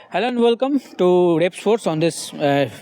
Hello and welcome to Rep Sports on this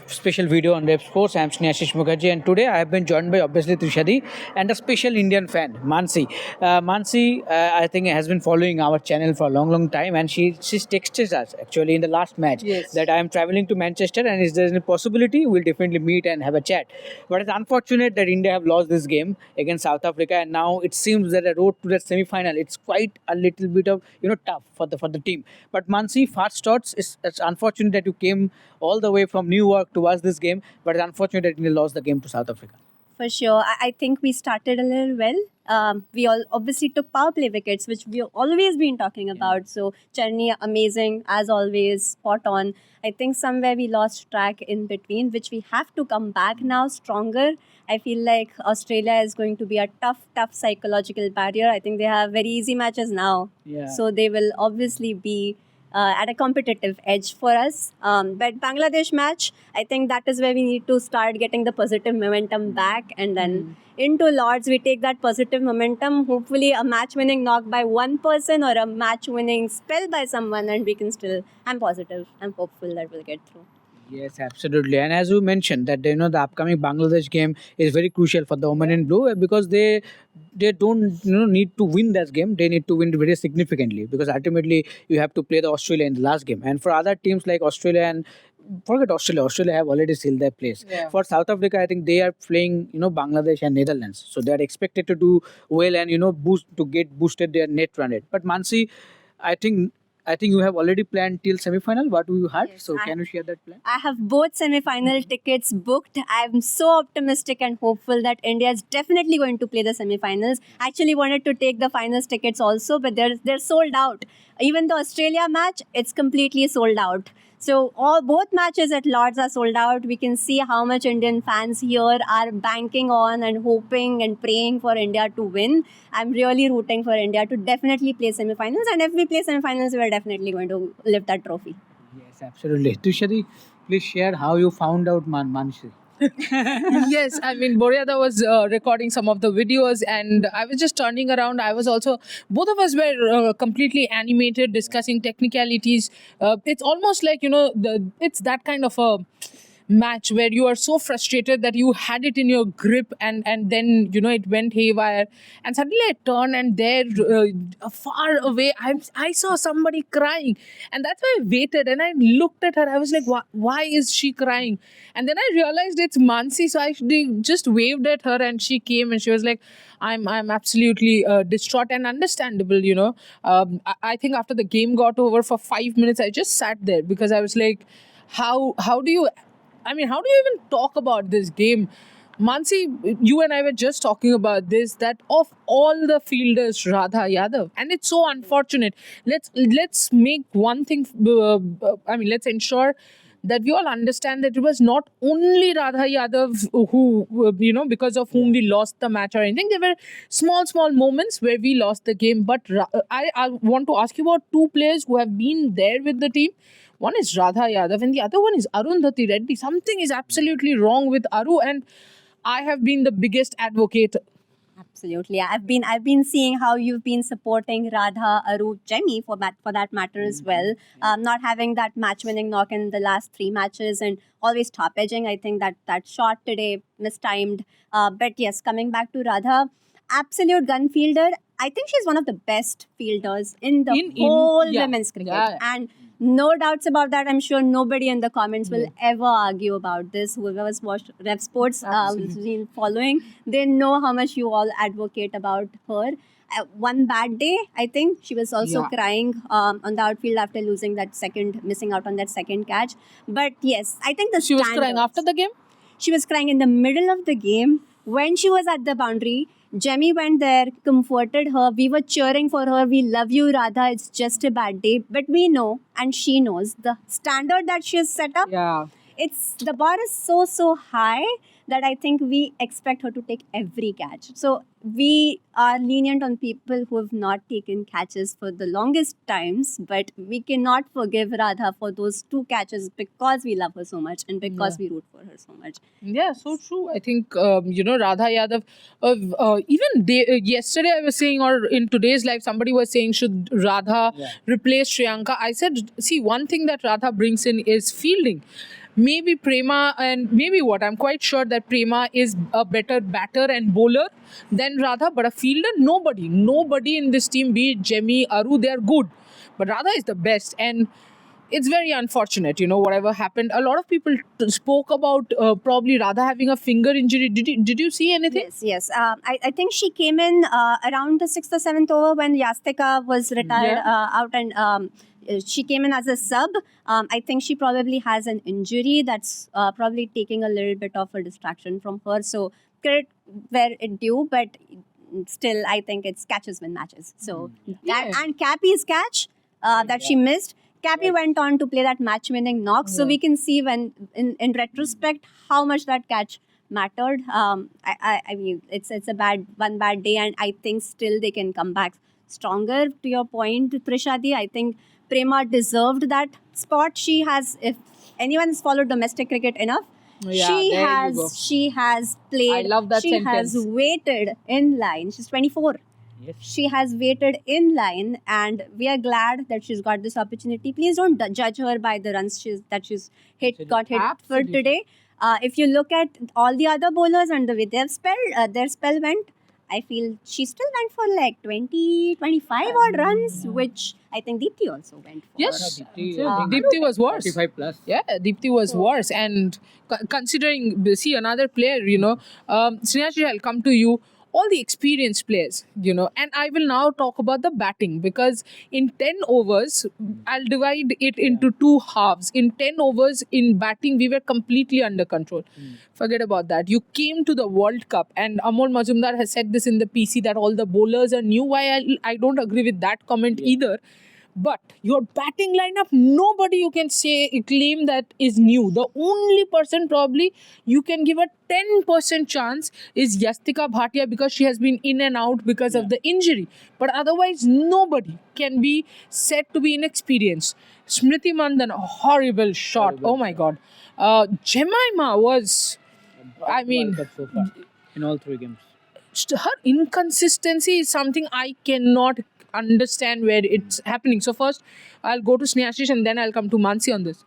special video on Rep Sports. I'm Sneashish Mukherjee, and today I have been joined by obviously Trishadi and a special Indian fan, Mansi. I think, has been following our channel for a long time, and she's texted us actually in the last match that I am traveling to Manchester, and is there any possibility we'll definitely meet and have a chat. But it's unfortunate that India have lost this game against South Africa, and now it seems that the road to that semi-final it's quite a little bit of tough for the team. But Mansi, first thoughts, it's unfortunate that you came all the way from New York to watch this game, but it's unfortunate that you lost the game to South Africa. For sure. I think we started a little well. We all obviously took power play wickets, which we've always been talking about. So Cherny, amazing as always, spot on. I think somewhere we lost track in between, which we have to come back now stronger. I feel like Australia is going to be a tough psychological barrier. I think they have very easy matches now. Yeah. So they will obviously be at a competitive edge for us. But Bangladesh match, I think that is where we need to start getting the positive momentum back, and then into Lords we take that positive momentum. Hopefully a match-winning knock by one person or a match-winning spell by someone, and we can still. I'm positive. I'm hopeful that we'll get through. Yes, absolutely. And as you mentioned that the upcoming Bangladesh game is very crucial for the women in blue because they don't need to win that game. They need to win very significantly because ultimately you have to play the Australia in the last game. And for other teams like Australia and forget Australia, Australia have already sealed their place. Yeah. For South Africa, I think they are playing Bangladesh and Netherlands, so they are expected to do well and get boosted their net run rate. But Mansi, I think. I think you have already planned till semi-final. What you had? Yes, So can you share that plan? I have both semi-final tickets booked. I'm so optimistic and hopeful that India is definitely going to play the semi-finals. I actually wanted to take the finals tickets also, but they're sold out. Even the Australia match, it's completely sold out. So both matches at Lords are sold out. We can see how much Indian fans here are banking on and hoping and praying for India to win. I'm really rooting for India to definitely play semi-finals, and if we play semi-finals, we're definitely going to lift that trophy. Yes, absolutely. Tushari, please share how you found out Mansi. Yes, I mean, Boryada was recording some of the videos, and I was just turning around. I was also, both of us were completely animated, discussing technicalities. It's almost like, it's that kind of a match where you are so frustrated that you had it in your grip, and then it went haywire, and suddenly I turn, and there far away I saw somebody crying, and that's why I waited and I looked at her. I was like, why is she crying? And then I realized it's Mansi, so I just waved at her, and she came, and she was like, I'm absolutely distraught, and understandable. I think after the game got over, for 5 minutes I just sat there because I was like, how do you even talk about this game? Mansi, you and I were just talking about this, that of all the fielders, Radha Yadav, and it's so unfortunate. Let's make one thing. Let's ensure that we all understand that it was not only Radha Yadav who, because of whom we lost the match or anything. There were small moments where we lost the game. But I want to ask you about two players who have been there with the team. One is Radha Yadav and the other one is Arundhati Reddy. Something is absolutely wrong with Aru, and I have been the biggest advocate. Absolutely. I've been seeing how you've been supporting Radha, Aru, Jemmy for that matter as well. Not having that match-winning knock in the last 3 matches and always top edging. I think that shot today mistimed. But yes, coming back to Radha, absolute gun fielder. I think she's one of the best fielders in the whole women's cricket. Yeah. And no doubts about that. I'm sure nobody in the comments will ever argue about this. Whoever has watched Rev Sports, been following, they know how much you all advocate about her. One bad day, I think she was also crying on the outfield after missing out on that second catch. But yes, I think She was crying after the game? She was crying in the middle of the game when she was at the boundary. Jemmy went there, comforted her. We were cheering for her. We love you, Radha. It's just a bad day. But we know, and she knows, the standard that she has set up. Yeah. The bar is so high that I think we expect her to take every catch. So we are lenient on people who have not taken catches for the longest times, but we cannot forgive Radha for those 2 catches because we love her so much and because we root for her so much. Yeah, so true. I think Radha Yadav. Yesterday, I was saying, or in today's life, somebody was saying, should Radha replace Shriyanka? I said, see, one thing that Radha brings in is fielding. Maybe Prema and maybe what? I'm quite sure that Prema is a better batter and bowler than Radha, but a fielder, nobody in this team, be it Jemmy, Aru, they are good, but Radha is the best. And it's very unfortunate, whatever happened. A lot of people spoke about probably Radha having a finger injury. Did you see anything? Yes. I think she came in around the 6th or 7th over when Yastika was retired out, and she came in as a sub. I think she probably has an injury that's probably taking a little bit of a distraction from her. So credit where it due, but still, I think it's catches win matches. So and Cappy's catch that she missed. Cappy went on to play that match-winning knock, so we can see when, in retrospect, how much that catch mattered. I mean, it's a one bad day, and I think still they can come back stronger. To your point, Trishadi, I think Prema deserved that spot. She has, if anyone has followed domestic cricket enough, she has played. I love that sentence. Has waited in line. She's 24. Yes. She has waited in line, and we are glad that she's got this opportunity. Please don't judge her by the runs got hit Absolutely. for today. If you look at all the other bowlers and the way their spell went, I feel she still went for like 20, 25 odd runs, which I think Deepthi also went for. Yes, Deepthi, Deepthi was worse. 35 plus. Yeah, Deepthi was worse. And considering, see, another player, Snehashi, I'll come to you. All the experienced players, and I will now talk about the batting, because in 10 overs, I'll divide it into 2 halves. In 10 overs in batting, we were completely under control. Forget about that. You came to the World Cup, and Amol Majumdar has said this in the PC that all the bowlers are new. Why I don't agree with that comment either. But your batting lineup, nobody you can claim that is new. The only person probably you can give a 10% chance is Yastika Bhatia, because she has been in and out because of the injury. But otherwise, nobody can be said to be inexperienced. Smriti Mandan, a horrible shot. Oh my God. Jemima was, I mean, World Cup so far, in all 3 games. her inconsistency is something I cannot understand where it's happening. So first, I'll go to Snehashi and then I'll come to Mansi on this.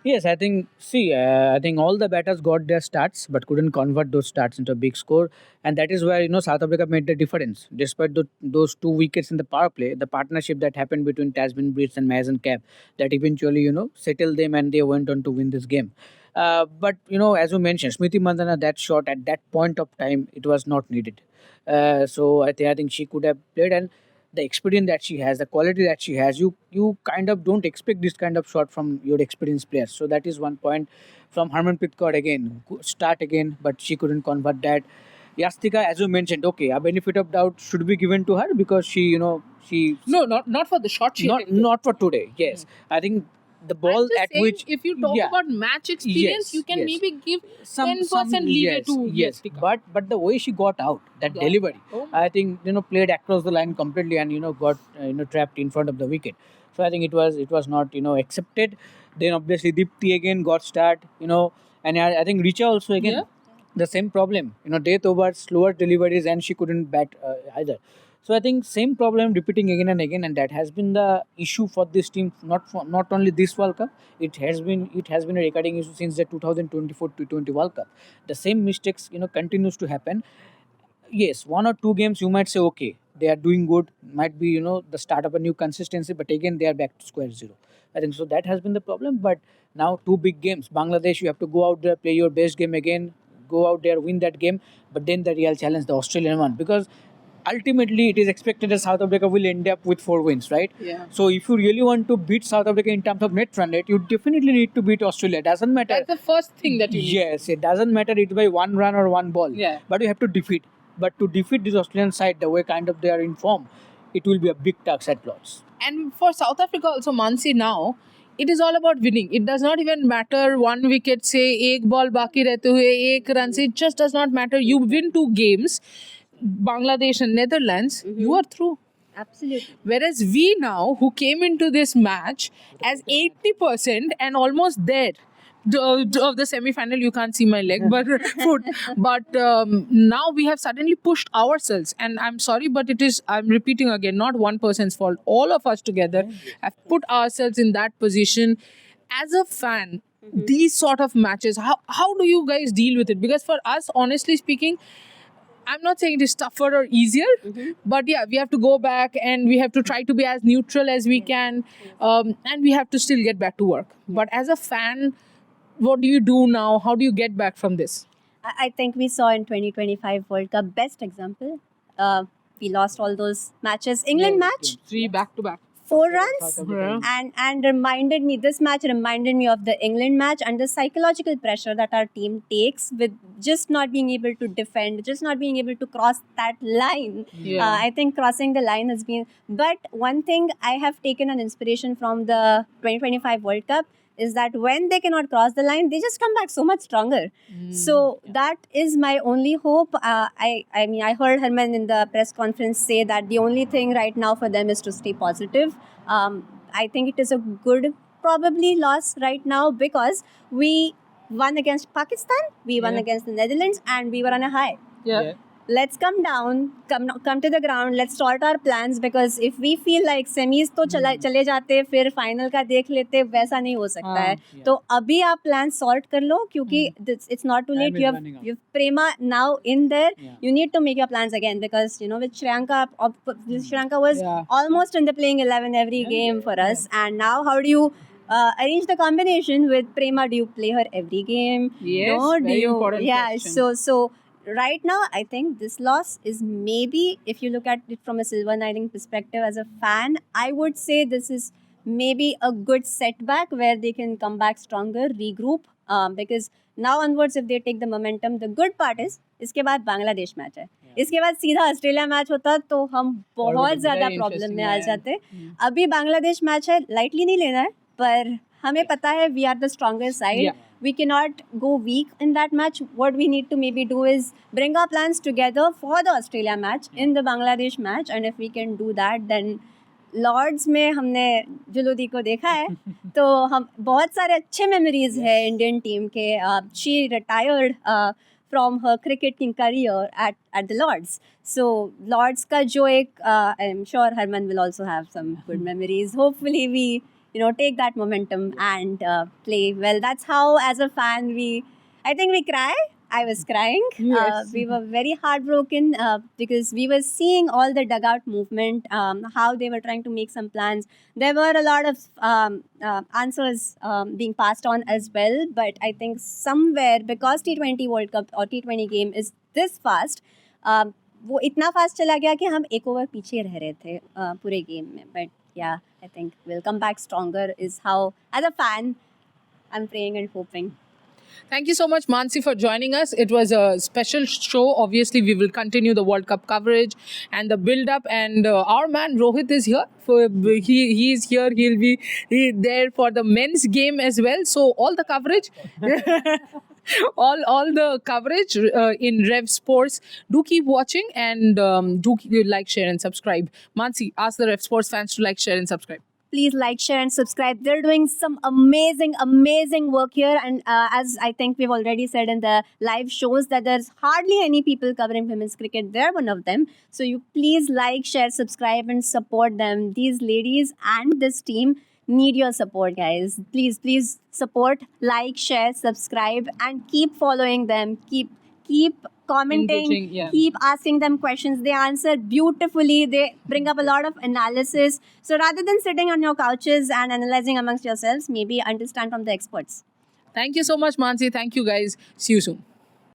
Yes, I think, I think all the batters got their starts but couldn't convert those starts into a big score. And that is where, South Africa made the difference. Despite those 2 wickets in the power play, the partnership that happened between Tasman Breeze and Mazen Cap, that eventually, settled them and they went on to win this game. But, as you mentioned, Smriti Mandhana, that shot at that point of time, it was not needed. So I think she could have played, and the experience that she has, the quality that she has, you kind of don't expect this kind of shot from your experienced players. So that is one point. From Harmanpreet Kaur again, start again, but she couldn't convert that. Yastika, as you mentioned, okay, a benefit of doubt should be given to her because she No, not for the shot she attempted. not for today. Yes, I think the ball I'm just at saying, which if you talk about match experience, Yes, you can yes. maybe give some 10% leeway yes, to yes. Yastika. But the way she got out, that Yeah. delivery, Oh. I think played across the line completely and got trapped in front of the wicket. So I think it was not accepted. Then obviously Deepthi again got start, and I think Richa also again the same problem. Death over slower deliveries and she couldn't bat either. So I think same problem repeating again and again, and that has been the issue for this team. Not only this World Cup, it has been a recurring issue since the 2024 T20 World Cup. The same mistakes continues to happen. Yes, 1 or 2 games you might say okay, they are doing good, might be the start of a new consistency, but again they are back to square zero. I think so that has been the problem. But now 2 big games, Bangladesh, you have to go out there, play your best game again, go out there, win that game. But then the real challenge, the Australian one, because ultimately it is expected that South Africa will end up with 4 wins, right? Yeah. So if you really want to beat South Africa in terms of net run rate, you definitely need to beat Australia. Doesn't matter. That's the first thing that you need. Yes, it doesn't matter it's by 1 run or 1 ball. Yeah. But you have to defeat. But to defeat this Australian side, the way kind of they are in form, it will be a big task at Lords. And for South Africa also, Mansi now, it is all about winning. It does not even matter one wicket से एक ball बाकी रहते हुए एक run से, it just does not matter. You win 2 games, Bangladesh and Netherlands, you are through. Absolutely. Whereas we now, who came into this match as 80% and almost there of the semi-final, you can't see my leg, but foot. But now we have suddenly pushed ourselves, and I'm sorry, but it is. I'm repeating again, not one person's fault. All of us together have put ourselves in that position. As a fan, these sort of matches, how do you guys deal with it? Because for us, honestly speaking, I'm not saying it is tougher or easier, but yeah, we have to go back and we have to try to be as neutral as we can, and we have to still get back to work. But as a fan, what do you do now? How do you get back from this? I think we saw in 2025 World Cup best example. We lost all those matches. England match, 3 back-to-back. 4 runs, Yeah. and reminded me, this match reminded me of the England match and the psychological pressure that our team takes with just not being able to defend, just not being able to cross that line. Yeah. I think crossing the line has been. But one thing I have taken an inspiration from the 2025 World Cup is that when they cannot cross the line, they just come back so much stronger. So that is my only hope. I mean, I heard Harman in the press conference say that the only thing right now for them is to stay positive. I think it is a good probably loss right now because we won against Pakistan, we won Yeah. against the Netherlands, and we were on a high. Yeah. Let's come down, come to the ground, let's sort our plans because if we feel like semis तो चले जाते फिर final का देख लेते वैसा नहीं हो सकता है तो अभी आप plan sort कर लो क्योंकि it's not too late. Time is running out. You have Prema now in there. Yeah. You need to make your plans again because you know with Sri Lanka was Yeah. almost in the playing 11 every game for us, and now how do you arrange the combination with Prema? Do you play her every game? Yes, No, do very you? important Yeah, question. so right now, I think this loss is maybe, if you look at it from a silver lining perspective as a fan, I would say this is maybe a good setback where they can come back stronger, regroup. Because now onwards, if they take the momentum, the good part is इसके बाद Bangladesh match है इसके बाद सीधा Australia match होता तो हम बहुत ज़्यादा very प्रॉब्लम interesting, में आ yeah. जाते अभी बांग्लादेश मैच है लाइटली नहीं लेना है पर हमें पता है we are the stronger side Yeah. we cannot go weak in that match. What we need to maybe do is bring our plans together for the Australia match in the Bangladesh match, and if we can do that, then Lord's में हमने जुलूदी को देखा है तो हम बहुत सारे अच्छे मेमोरीज है इंडियन टीम के she retired from her cricketing career at the Lord's so Lord's का जो एक I am sure Harman will also have some good memories hopefully we take that momentum and play well. That's how, as a fan, I think we cry. I was crying. Yes. We were very heartbroken because we were seeing all the dugout movement, how they were trying to make some plans. There were a lot of answers being passed on as well. But I think somewhere, because T20 World Cup or T20 game is this fast, वो इतना fast चला गया कि हम एक over पीछे रह रहे थे पूरे गेम में but yeah I think will come back stronger is how as a fan I am praying and hoping Thank you so much, Mansi, for joining us. It was a special show. Obviously, we will continue the World Cup coverage and the build-up. And our man Rohit is here. He is here. He'll be there for the men's game as well. So all the coverage, all the coverage in Rev Sports. Do keep watching and do like, share, and subscribe. Mansi, ask the Rev Sports fans to like, share, and subscribe. Please like, share, and subscribe. They're doing some amazing work here. And as I think we've already said in the live shows that there's hardly any people covering women's cricket. They're one of them. So you please like, share, subscribe, and support them. These ladies and this team need your support, guys. Please support, like, share, subscribe, and keep following them. Keep commenting, Engaging, yeah. keep asking them questions. They answer beautifully. They bring up a lot of analysis. So rather than sitting on your couches and analyzing amongst yourselves, maybe understand from the experts. Thank you so much, Mansi. Thank you, guys. See you soon.